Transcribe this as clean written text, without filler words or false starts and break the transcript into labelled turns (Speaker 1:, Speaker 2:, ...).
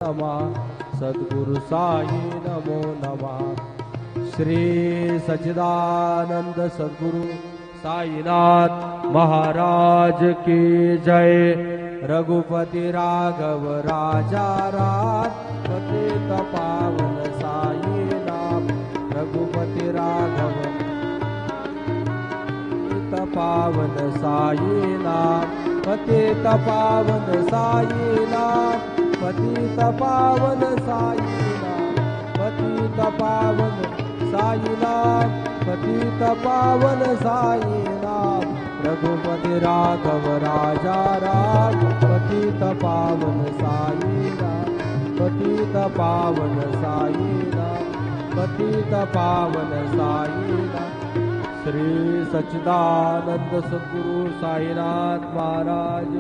Speaker 1: नमः सद्गुरु साई नमो नमः। श्री सच्चिदानंद सद्गुरु साईनाथ महाराज की जय। रघुपति राघव राजा राम पतित पावन साई नाम। रघुपति राघव पतित पावन साई नाम। पतित पावन साई नाम। पतित पावन साई नाम। पतित पावन साई नाम। पतित पावन साई नाम। रघुपति राघव राजा राम पतित पावन साई नाम। पतित पावन साई नाम। पतित पावन साई नाम। श्री सच्चिदानंद सद्गुरु साईनाथ महाराज